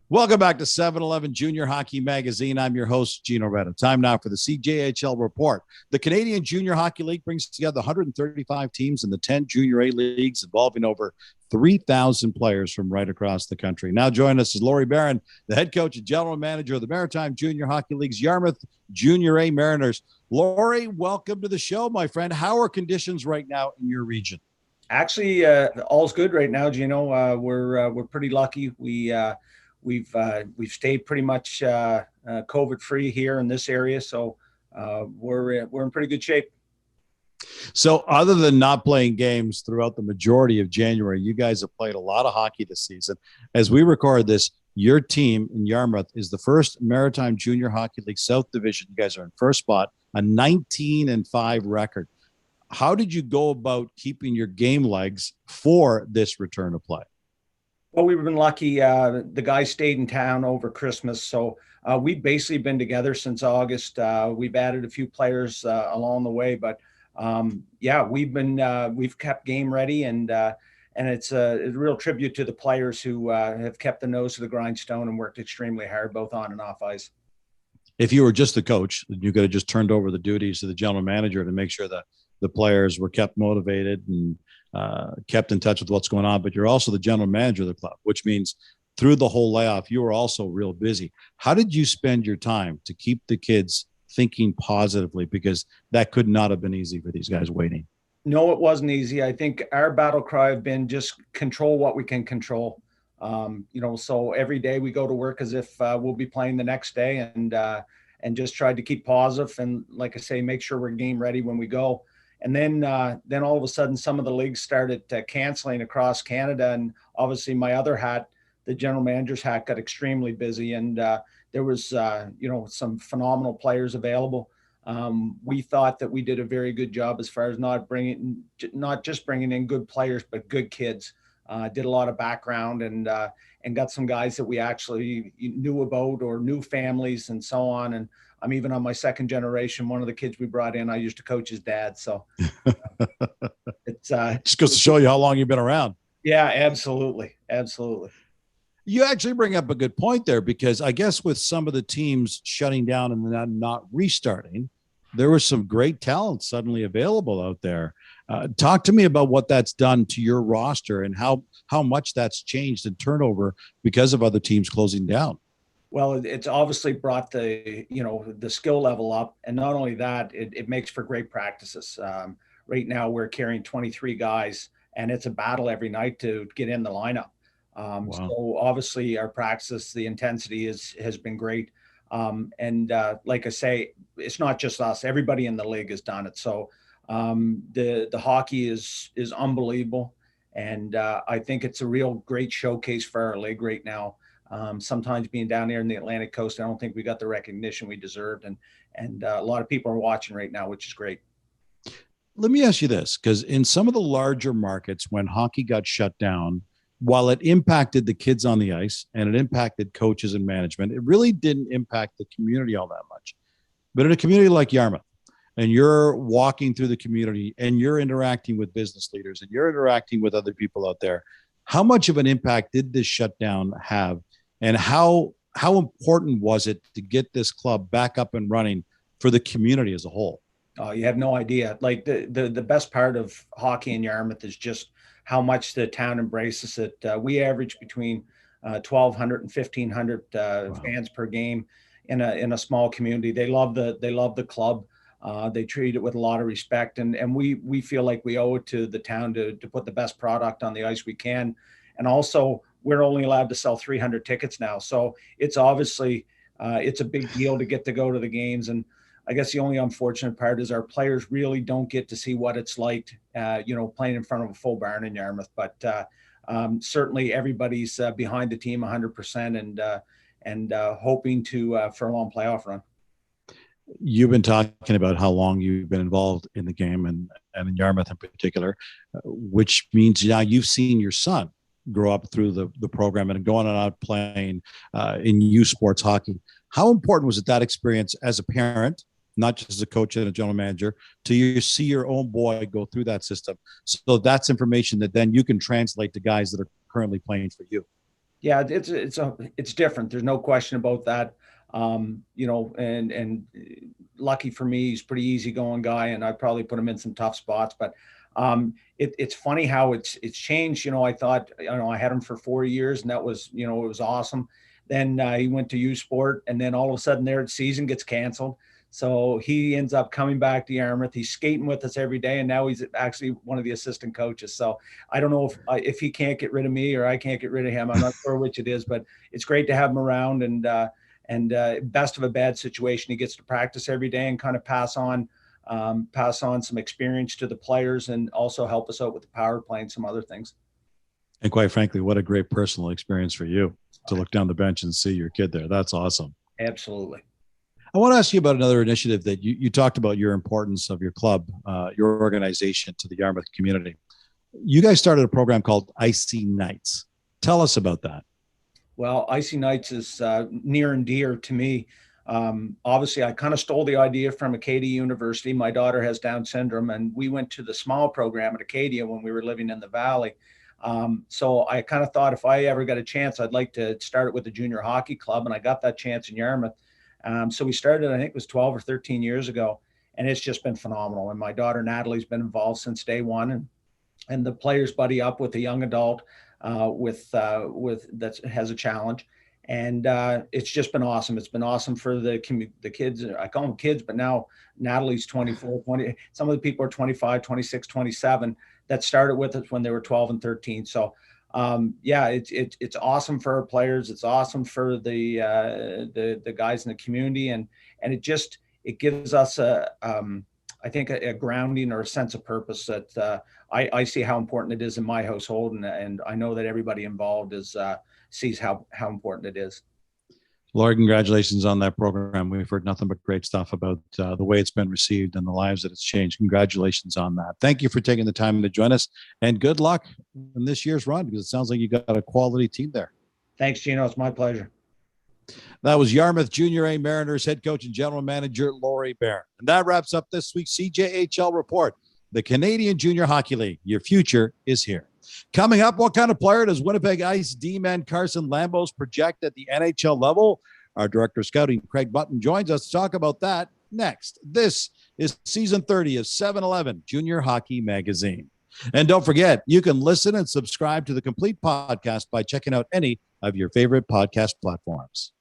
Welcome back to 7-Eleven Junior Hockey Magazine. I'm your host, Gino Reda. Time now for the CJHL Report. The Canadian Junior Hockey League brings together 135 teams in the 10 Junior A leagues involving over 3,000 players from right across the country. Now joining us is Laurie Barron, the head coach and general manager of the Maritime Junior Hockey League's Yarmouth Jr. A Mariners. Laurie, welcome to the show, my friend. How are conditions right now in your region? Actually, all's good right now, Gino. We're pretty lucky. We've stayed pretty much COVID free here in this area, so we're in pretty good shape. So, other than not playing games throughout the majority of January, you guys have played a lot of hockey this season. As we record this, your team in Yarmouth is the first Maritime Junior Hockey League South Division. You guys are in first spot, a 19-5 record. How did you go about keeping your game legs for this return of play? Well, we've been lucky. The guys stayed in town over Christmas, so we've basically been together since August. We've added a few players along the way, but we've kept game ready, and it's a real tribute to the players who have kept the nose to the grindstone and worked extremely hard, both on and off ice. If you were just the coach, you could have just turned over the duties to the general manager to make sure that the players were kept motivated and kept in touch with what's going on, but you're also the general manager of the club, which means through the whole layoff, you were also real busy. How did you spend your time to keep the kids thinking positively? Because that could not have been easy for these guys waiting. No, it wasn't easy. I think our battle cry have been just control what we can control. So every day we go to work as if we'll be playing the next day, and just tried to keep positive and, like I say, make sure we're game ready when we go. And then all of a sudden, some of the leagues started canceling across Canada. And obviously my other hat, the general manager's hat, got extremely busy. And there was, some phenomenal players available. We thought that we did a very good job as far as not just bringing in good players, but good kids. Did a lot of background and got some guys that we actually knew about or knew families and so on. And I'm even on my second generation. One of the kids we brought in, I used to coach his dad. So it's just goes to show you how long you've been around. Yeah, absolutely. Absolutely. You actually bring up a good point there, because I guess with some of the teams shutting down and then not restarting, there was some great talent suddenly available out there. Talk to me about what that's done to your roster and how much that's changed in turnover because of other teams closing down. Well, it's obviously brought the skill level up, and not only that, it makes for great practices. Right now, we're carrying 23 guys, and it's a battle every night to get in the lineup. Wow. So obviously, our practice, the intensity has been great. Like I say, it's not just us; everybody in the league has done it. So the hockey is unbelievable, and I think it's a real great showcase for our league right now. Sometimes being down here in the Atlantic coast, I don't think we got the recognition we deserved. And a lot of people are watching right now, which is great. Let me ask you this, because in some of the larger markets, when hockey got shut down, while it impacted the kids on the ice and it impacted coaches and management, it really didn't impact the community all that much. But in a community like Yarmouth, and you're walking through the community and you're interacting with business leaders and you're interacting with other people out there, how much of an impact did this shutdown have? And how important was it to get this club back up and running for the community as a whole? Oh, you have no idea. Like the best part of hockey in Yarmouth is just how much the town embraces it. We average between 1,200 and 1,500 fans per game in a small community. They love the club. They treat it with a lot of respect, and we feel like we owe it to the town to put the best product on the ice we can. And also, we're only allowed to sell 300 tickets now. So it's obviously, it's a big deal to get to go to the games. And I guess the only unfortunate part is our players really don't get to see what it's like, playing in front of a full barn in Yarmouth. But certainly everybody's behind the team 100% and hoping for a long playoff run. You've been talking about how long you've been involved in the game and in Yarmouth in particular, which means now you've seen your son grow up through the program and going on out playing in youth sports hockey. How important was it, that experience as a parent, not just as a coach and a general manager, to see your own boy go through that system? So that's information that then you can translate to guys that are currently playing for you. Yeah, it's different. There's no question about that. And lucky for me, he's a pretty easygoing guy, and I probably put him in some tough spots. But it's funny how it's changed. I thought, I had him for 4 years, and that was, it was awesome. Then he went to U Sport, and then all of a sudden their season gets canceled. So he ends up coming back to Yarmouth. He's skating with us every day, and now he's actually one of the assistant coaches. So I don't know if he can't get rid of me or I can't get rid of him. I'm not sure which it is, but it's great to have him around. And best of a bad situation, he gets to practice every day and kind of pass on some experience to the players, and also help us out with the power play and some other things. And quite frankly, what a great personal experience for you to look down the bench and see your kid there. That's awesome. Absolutely. I want to ask you about another initiative that you talked about, your importance of your club, your organization to the Yarmouth community. You guys started a program called Icy Nights. Tell us about that. Well, Icy Nights is near and dear to me. Obviously, I kind of stole the idea from Acadia University. My daughter has Down syndrome, and we went to the small program at Acadia when we were living in the Valley. So I kind of thought, if I ever got a chance, I'd like to start it with the junior hockey club, and I got that chance in Yarmouth. So we started, I think it was 12 or 13 years ago, and it's just been phenomenal. And my daughter Natalie's been involved since day one, and the players buddy up with a young adult with that has a challenge, and it's just been awesome. It's been awesome for the kids. I call them kids, but now Natalie's 24, 20. Some of the people are 25, 26, 27 that started with us when they were 12 and 13. So it's awesome for our players. It's awesome for the guys in the community, and it gives us I think a grounding or a sense of purpose that I see how important it is in my household, and I know that everybody involved sees how important it is. Laurie, congratulations on that program. We've heard nothing but great stuff about the way it's been received and the lives that it's changed. Congratulations on that. Thank you for taking the time to join us, and good luck in this year's run, because it sounds like you got a quality team there. Thanks, Gino. It's my pleasure. That was Yarmouth Jr. Mariners head coach and general manager Laurie Barron. And that wraps up this week's CJHL Report, the Canadian Junior Hockey League. Your future is here. Coming up, what kind of player does Winnipeg Ice D-man Carson Lambos project at the NHL level? Our director of scouting, Craig Button, joins us to talk about that next. This is season 30 of 7-Eleven Junior Hockey Magazine. And don't forget, you can listen and subscribe to the complete podcast by checking out any of your favorite podcast platforms.